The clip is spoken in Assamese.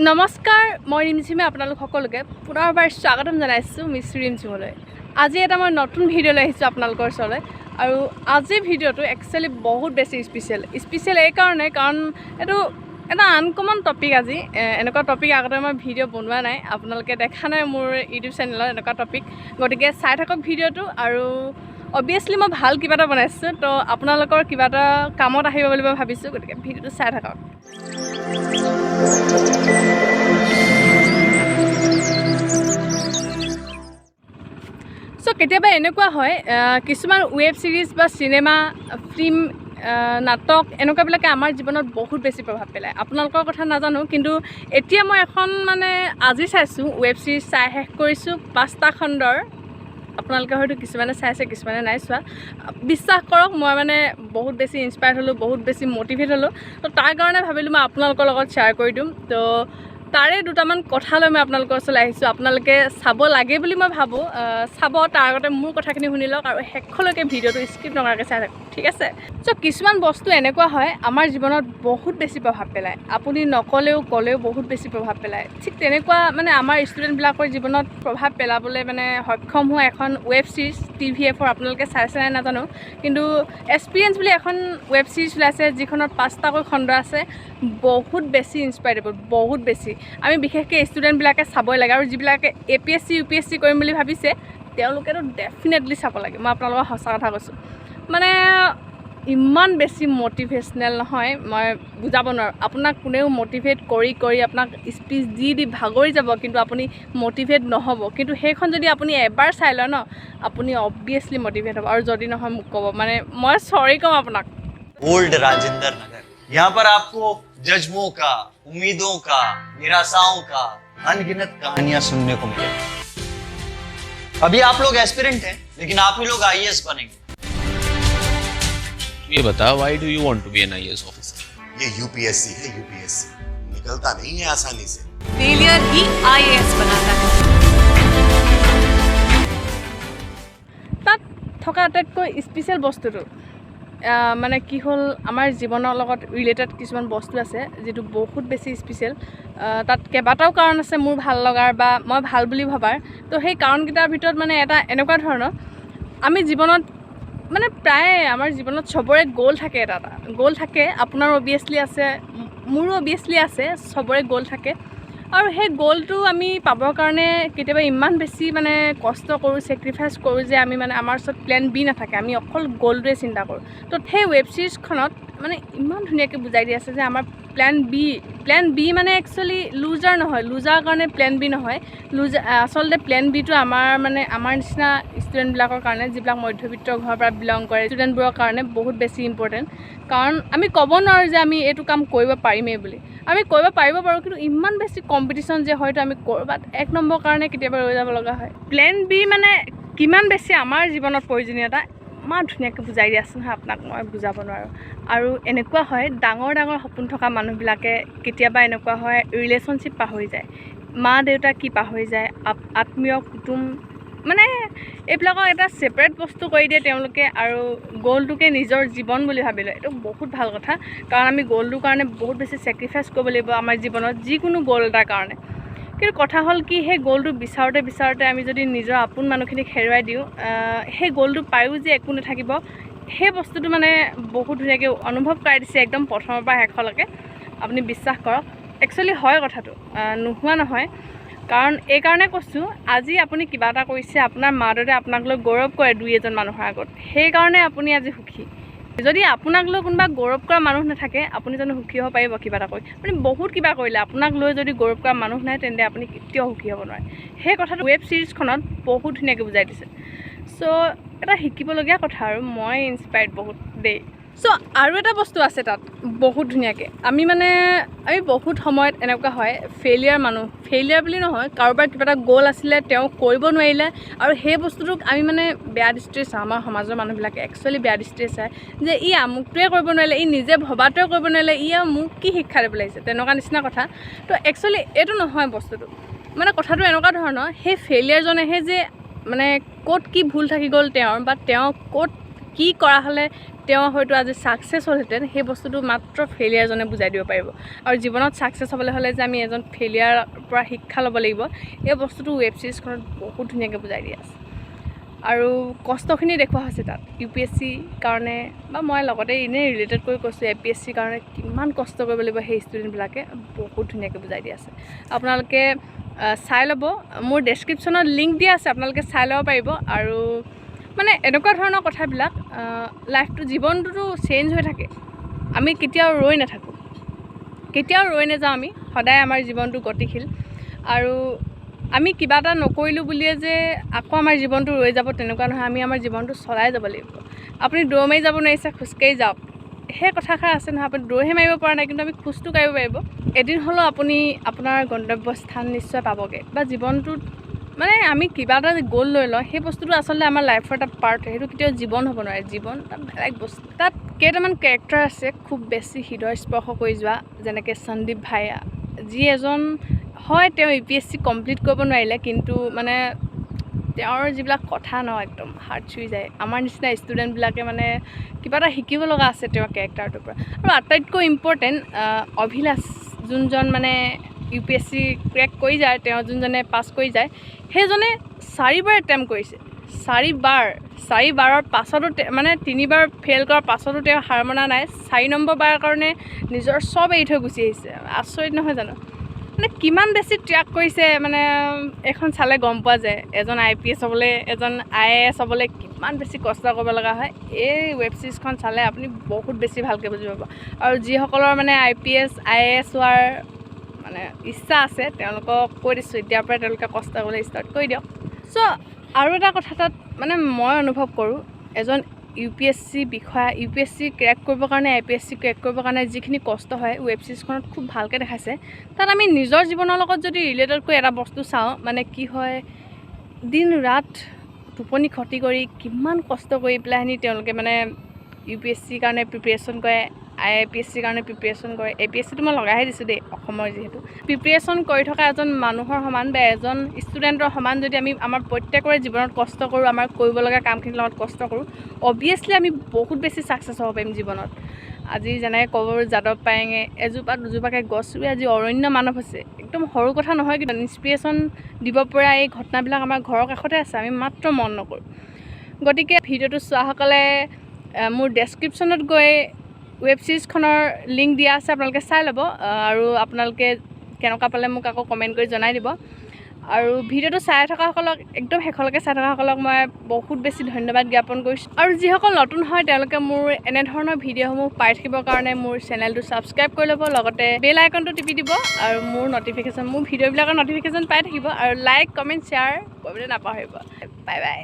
নমস্কাৰ মই ৰিমঝিমে আপোনালোক সকলোকে পুনৰবাৰ স্বাগতম জনাইছোঁ মিছ ৰিমঝিমলৈ। আজি এটা মই নতুন ভিডিঅ' লৈ আহিছোঁ আপোনালোকৰ ওচৰলৈ আৰু আজিৰ ভিডিঅ'টো একচুৱেলি বহুত বেছি স্পেচিয়েল এই কাৰণে কাৰণ এইটো এটা আনকমন টপিক। আজি এনেকুৱা টপিক আগতে মই ভিডিঅ' বনোৱা নাই, আপোনালোকে দেখা নাই মোৰ ইউটিউব চেনেলত এনেকুৱা টপিক, গতিকে চাই থাকক ভিডিঅ'টো। আৰু অবভিয়াছলি মই ভাল কিবা এটা বনাইছোঁ, তো আপোনালোকৰ কিবা এটা কামত আহিব বুলি মই ভাবিছোঁ, গতিকে ভিডিঅ'টো চাই থাকক। চ' কেতিয়াবা এনেকুৱা হয় কিছুমান ৱেব ছিৰিজ বা চিনেমা ফিল্ম নাটক এনেকুৱাবিলাকে আমাৰ জীৱনত বহুত বেছি প্ৰভাৱ পেলায়। আপোনালোকৰ কথা নাজানো, কিন্তু এতিয়া মই এখন আজি চাইছোঁ ৱেব ছিৰিজ চাই শেষ কৰিছোঁ 5টা খণ্ডৰ। আপোনালোকে হয়তো কিছুমানে চাইছে কিছুমানে নাই চোৱা। বিশ্বাস কৰক মই বহুত বেছি ইনস্পায়াৰ্ড হ'লোঁ, বহুত বেছি মটিভেট হ'লোঁ। তো তাৰ কাৰণে ভাবিলোঁ মই আপোনালোকৰ লগত শ্বেয়াৰ কৰি দিম। তো তাৰে দুটামান কথা লৈ মই আপোনালোকৰ ওচৰলৈ আহিছোঁ। আপোনালোকে চাব লাগে বুলি মই ভাবোঁ। চাব, তাৰ আগতে মোৰ কথাখিনি শুনি লওক আৰু শেষলৈকে ভিডিঅ'টো স্কিপ নকৰাকৈ চাই থাকক, ঠিক আছে? চ' কিছুমান বস্তু এনেকুৱা হয় আমাৰ জীৱনত বহুত বেছি প্ৰভাৱ পেলায়। আপুনি নক'লেও ক'লেও বহুত বেছি প্ৰভাৱ পেলায়। ঠিক তেনেকুৱা আমাৰ ষ্টুডেণ্টবিলাকৰ জীৱনত প্ৰভাৱ পেলাবলৈ সক্ষম হোৱা এখন ৱেব ছিৰিজ TVFৰ আপোনালোকে চাইছে নাই নাজানো, কিন্তু এক্সপিৰিয়েঞ্চ বুলি এখন ৱেব ছিৰিজ ওলাইছে যিখনত 5টাকৈ খণ্ড আছে। বহুত বেছি ইনস্পায়াৰেবল, বহুত বেছি। আমি বিশেষকৈ ষ্টুডেণ্টবিলাকে চাবই লাগে, আৰু যিবিলাকে APSC UPSC কৰিম বুলি ভাবিছে তেওঁলোকেতো ডেফিনেটলি চাব লাগে। মই আপোনালোকক সঁচা কথা কৈছোঁ, ইমান বেছি মটিভেশ্যনেল নহয়, মই বুজাব নোৱাৰোঁ। আপোনাক কোনেও মটিভেট কৰি আপোনাক স্পীচ দি ভাগৰি যাব, কিন্তু আপুনি মটিভেট নহ'ব। কিন্তু সেইখন যদি আপুনি এবাৰ চাই লয় ন, আপুনি অবভিয়াছলি মটিভেট হ'ব। আৰু যদি নহয় মোক ক'ব, মই চৰি ক'ম আপোনাক। ओल्ड राजेंद्र नगर, यहाँ पर आपको जज्बों का, उम्मीदों का, निराशाओं का अनगिनत कहानियां सुनने को मिलेगी। अभी आप लोग एस्पिरेंट हैं, लेकिन आप ही लोग IAS बनेंगे। ये बता, why do you want to be an IAS officer? ये UPSC है, UPSC निकलता नहीं है आसानी से। फेलियर ही IAS बनाता है। তাত থকা আটাইতকৈ স্পেচিয়েল বস্তুটো কি হ'ল, আমাৰ জীৱনৰ লগত ৰিলেটেড কিছুমান বস্তু আছে যিটো বহুত বেছি স্পেচিয়েল। তাত কেইবাটাও কাৰণ আছে মোৰ ভাল লগাৰ বা মই ভাল বুলি ভবাৰ। তো সেই কাৰণকেইটাৰ ভিতৰত এটা এনেকুৱা ধৰণৰ, আমি জীৱনত প্ৰায় আমাৰ জীৱনত চবৰে গ'ল থাকে, এটা গ'ল থাকে। আপোনাৰ অবভিয়াছলি আছে, মোৰো অবভিয়াছলি আছে, চবৰে গ'ল থাকে। আৰু সেই গ'লটো আমি পাবৰ কাৰণে কেতিয়াবা ইমান বেছি কষ্ট কৰোঁ, ছেক্ৰিফাইচ কৰোঁ যে আমি আমাৰ ওচৰত প্লেন B নাথাকে, আমি অকল গ'লটোৱে চিন্তা কৰোঁ। তো সেই ৱেব ছিৰিজখনত ইমান ধুনীয়াকৈ বুজাই দি আছে যে আমাৰ প্লেন B একচুৱেলি লুজাৰ নহয়, লুজাৰ কাৰণে প্লেন B নহয়। আচলতে প্লেন Bটো আমাৰ নিচিনা ষ্টুডেণ্টবিলাকৰ কাৰণে, যিবিলাক মধ্যবিত্ত ঘৰৰ পৰা বিলং কৰে ষ্টুডেণ্টবোৰৰ কাৰণে বহুত বেছি ইম্পৰ্টেণ্ট। কাৰণ আমি ক'ব নোৱাৰোঁ যে আমি এইটো কাম কৰিব পাৰিমেই বুলি। আমি কৰিব পাৰিব পাৰোঁ, কিন্তু ইমান বেছি কম্পিটিশ্যন যে হয়তো আমি ক'ৰবাত 1 নম্বৰ কাৰণে কেতিয়াবা ৰৈ যাব লগা হয়। প্লেন B কিমান বেছি আমাৰ জীৱনত প্ৰয়োজনীয়তা ইমান ধুনীয়াকৈ বুজাই দি আছোঁ নহয়, আপোনাক মই বুজাব নোৱাৰোঁ। আৰু এনেকুৱা হয়, ডাঙৰ সপোন থকা মানুহবিলাকে কেতিয়াবা এনেকুৱা হয় ৰিলেশ্যনশ্বিপ পাহৰি যায়, মা দেউতা কি পাহৰি যায়, আত্মীয় কুটুম এইবিলাকক এটা ছেপাৰেট বস্তু কৰি দিয়ে তেওঁলোকে, আৰু গ'লটোকে নিজৰ জীৱন বুলি ভাবি লয়। এইটো বহুত ভাল কথা, কাৰণ আমি গ'লটোৰ কাৰণে বহুত বেছি ছেক্ৰিফাইচ কৰিব লাগিব আমাৰ জীৱনত, যিকোনো গ'ল এটাৰ কাৰণে। কিন্তু কথা হ'ল কি, সেই গ'লটো বিচাৰোঁতে আমি যদি নিজৰ আপোন মানুহখিনিক হেৰুৱাই দিওঁ, সেই গ'লটো পায়ো যে একো নাথাকিব, সেই বস্তুটো বহুত ধুনীয়াকৈ অনুভৱ কৰাই দিছে একদম প্ৰথমৰ পৰা শেষলৈকে। আপুনি বিশ্বাস কৰক, একচুৱেলি হয় কথাটো, নোহোৱা নহয়। কাৰণ এইকাৰণে কৈছোঁ, আজি আপুনি কিবা এটা কৰিছে, আপোনাৰ মা দেউতাই আপোনাক লৈ গৌৰৱ কৰে 2-এজন মানুহৰ আগত, সেইকাৰণে আপুনি আজি সুখী। যদি আপোনাক লৈ কোনোবা গৌৰৱ কৰা মানুহ নাথাকে, আপুনি জানো সুখী হ'ব পাৰিব কিবা এটা কৰি? আপুনি বহুত কিবা কৰিলে, আপোনাক লৈ যদি গৌৰৱ কৰা মানুহ নাই, তেন্তে আপুনি কেতিয়াও সুখী হ'ব নোৱাৰে। সেই কথাটো ৱেব ছিৰিজখনত বহুত ধুনীয়াকৈ বুজাই দিছে। চ' এটা শিকিবলগীয়া কথা, আৰু মই ইনস্পায়াৰ্ড বহুত দেই। চ' আৰু এটা বস্তু আছে তাত বহুত ধুনীয়াকৈ, আমি বহুত সময়ত এনেকুৱা হয় ফেইলিয়াৰ বুলি নহয়, কাৰোবাৰ কিবা এটা গ'ল আছিলে, তেওঁ কৰিব নোৱাৰিলে, আৰু সেই বস্তুটোক আমি বেয়া দৃষ্টিৰে চাওঁ। আমাৰ সমাজৰ মানুহবিলাকে একচুৱেলি বেয়া দৃষ্টিৰে চায় যে ই আমুকটোৱে কৰিব নোৱাৰিলে, ই নিজে ভবাটোৱে কৰিব নোৱাৰিলে, ই মোক কি শিক্ষা দিব লাগিছে, তেনেকুৱা নিচিনা কথা। তো একচুৱেলি এইটো নহয় বস্তুটো, কথাটো এনেকুৱা ধৰণৰ, সেই ফেইলিয়াৰজনেহে যে ক'ত কি ভুল থাকি গ'ল তেওঁৰ, বা তেওঁ ক'ত কি কৰা হ'লে তেওঁ হয়তো আজি ছাকচেছ হ'লহেঁতেন সেই বস্তুটো মাত্ৰ ফেইলিয়াৰজনে বুজাই দিব পাৰিব আৰু জীৱনত ছাকচেছ হ'বলৈ হ'লে যে আমি এজন ফেইলিয়াৰৰ পৰা শিক্ষা ল'ব লাগিব এই বস্তুটো ৱেব ছিৰিজখনত বহুত ধুনীয়াকৈ বুজাই দিয়া আছে আৰু কষ্টখিনি দেখুওৱা হৈছে তাত UPSC কাৰণে বা মই লগতে এনেই ৰিলেটেড কৰি কৈছোঁ APSC কাৰণে কিমান কষ্ট কৰিব লাগিব সেই ষ্টুডেণ্টবিলাকে বহুত ধুনীয়াকৈ বুজাই দিয়া আছে আপোনালোকে চাই ল'ব মোৰ ডেছক্ৰিপশ্যনত লিংক দিয়া আছে আপোনালোকে চাই ল'ব পাৰিব আৰু মানে এনেকুৱা ধৰণৰ কথাবিলাক লাইফটো জীৱনটোতো চেঞ্জ হৈ থাকে আমি কেতিয়াও ৰৈ নাথাকোঁ কেতিয়াও ৰৈ নাযাওঁ আমি সদায় আমাৰ জীৱনটো গতিশীল আৰু আমি কিবা এটা নকৰিলোঁ বুলিয়ে যে আকৌ আমাৰ জীৱনটো ৰৈ যাব তেনেকুৱা নহয় আমি আমাৰ জীৱনটো চলাই যাব লাগিব আপুনি দৌৰ মাৰি যাব নোৱাৰিছে খোজকাঢ়ি যাওক সেই কথাষাৰ আছে নহয় আপুনি দৌৰহে মাৰিব পৰা নাই কিন্তু আমি খোজটো কাঢ়িব পাৰিব এদিন হ'লেও আপুনি আপোনাৰ গন্তব্যস্থান নিশ্চয় পাবগৈ বা জীৱনটোত মানে আমি কিবা এটা গ'ল লৈ লওঁ সেই বস্তুটো আচলতে আমাৰ লাইফৰ এটা পাৰ্ট হয় সেইটো কেতিয়াও জীৱন হ'ব নোৱাৰে জীৱন এটা বেলেগ বস্তু তাত কেইটামান কেৰেক্টাৰ আছে খুব বেছি হৃদয় স্পৰ্শ কৰি যোৱা যেনেকৈ সন্দীপ ভাইয়া যি এজন হয় তেওঁ UPSC কমপ্লিট কৰিব নোৱাৰিলে কিন্তু মানে তেওঁৰ যিবিলাক কথা ন একদম হাৰ্ট চুই যায় আমাৰ নিচিনা ষ্টুডেণ্টবিলাকে মানে কিবা এটা শিকিব লগা আছে তেওঁৰ কেৰেক্টাৰটোৰ পৰা আৰু আটাইতকৈ ইম্পৰ্টেণ্ট অভিলাষ যোনজন মানে UPSC ক্ৰেক কৰি যায় তেওঁ যোনজনে পাছ কৰি যায় সেইজনে 4বাৰ এটেম্প কৰিছে 4বাৰৰ পাছতো মানে 3বাৰ ফেইল কৰাৰ পাছতো তেওঁ হাৰ মনা নাই 4 নম্বৰ বাৰৰ কাৰণে নিজৰ চব এৰি থৈ গুচি আহিছে আচৰিত নহয় জানো মানে কিমান বেছি ট্ৰেক কৰিছে মানে এখন চালে গম পোৱা যায় এজন IPS হ'বলৈ এজন IAS হ'বলৈ কিমান বেছি কষ্ট কৰিব লগা হয় এই ৱেব ছিৰিজখন চালে আপুনি বহুত বেছি ভালকৈ বুজি পাব আৰু যিসকলৰ মানে IPS IAS হোৱাৰ মানে ইচ্ছা আছে তেওঁলোকক কৈ দিছোঁ এতিয়াৰ পৰাই তেওঁলোকে কষ্ট কৰিবলৈ ষ্টাৰ্ট কৰি দিয়ক চ' আৰু এটা কথা তাত মানে মই অনুভৱ কৰোঁ এজন UPSC বিষয়া UPSC ক্ৰেক কৰিবৰ কাৰণে APSC ক্ৰেক কৰিবৰ কাৰণে যিখিনি কষ্ট হয় ৱেব ছিৰিজখনত খুব ভালকৈ দেখাইছে তাত আমি নিজৰ জীৱনৰ লগত যদি ৰিলেটেড কৰি এটা বস্তু চাওঁ মানে কি হয় দিন ৰাত টোপনি ক্ষতি কৰি কিমান কষ্ট কৰি পেলাইনি তেওঁলোকে মানে UPSC কাৰণে প্ৰিপেৰেশ্যন কৰে IPSC কাৰণে প্ৰিপেৰেশ্যন কৰে APSCটো মই লগাইহে দিছোঁ দেই অসমৰ যিহেতু প্ৰিপেৰেশ্যন কৰি থকা এজন মানুহৰ সমান বা এজন ষ্টুডেণ্টৰ সমান যদি আমি আমাৰ প্ৰত্যেকৰে জীৱনত কষ্ট কৰোঁ আমাৰ কৰিব লগা কামখিনিৰ লগত কষ্ট কৰোঁ অবভিয়াছলি আমি বহুত বেছি ছাকচেছ হ'ব পাৰিম জীৱনত আজি যেনেকৈ ক'ব যাদৱ পায়েঙে এজোপা দুজোপাকৈ গছ ৰুই আজি অৰণ্য মানৱ হৈছে একদম সৰু কথা নহয় কিন্তু ইনস্পিৰেশ্যন দিব পৰা এই ঘটনাবিলাক আমাৰ ঘৰৰ কাষতে আছে আমি মাত্ৰ মন নকৰোঁ গতিকে ভিডিঅ'টো চোৱাসকলে মোৰ ডেছক্ৰিপশ্যনত গৈ ৱেব ছিৰিজখনৰ লিংক দিয়া আছে আপোনালোকে চাই ল'ব আৰু আপোনালোকে কেনেকুৱা পালে মোক আকৌ কমেণ্ট কৰি জনাই দিব আৰু ভিডিঅ'টো চাই থকাসকলক একদম শেষলৈকে চাই থকাসকলক মই বহুত বেছি ধন্যবাদ জ্ঞাপন কৰিছোঁ আৰু যিসকল নতুন হয় তেওঁলোকে মোৰ এনেধৰণৰ ভিডিঅ'সমূহ পাই থাকিবৰ কাৰণে মোৰ চেনেলটো ছাবস্ক্ৰাইব কৰি ল'ব লগতে বেল আইকনটো টিপি দিব আৰু মোৰ ভিডিঅ'বিলাকৰ নটিফিকেশ্যন পাই থাকিব আৰু লাইক কমেণ্ট শ্বেয়াৰ কৰিবলৈ নাপাহৰিব বাই বাই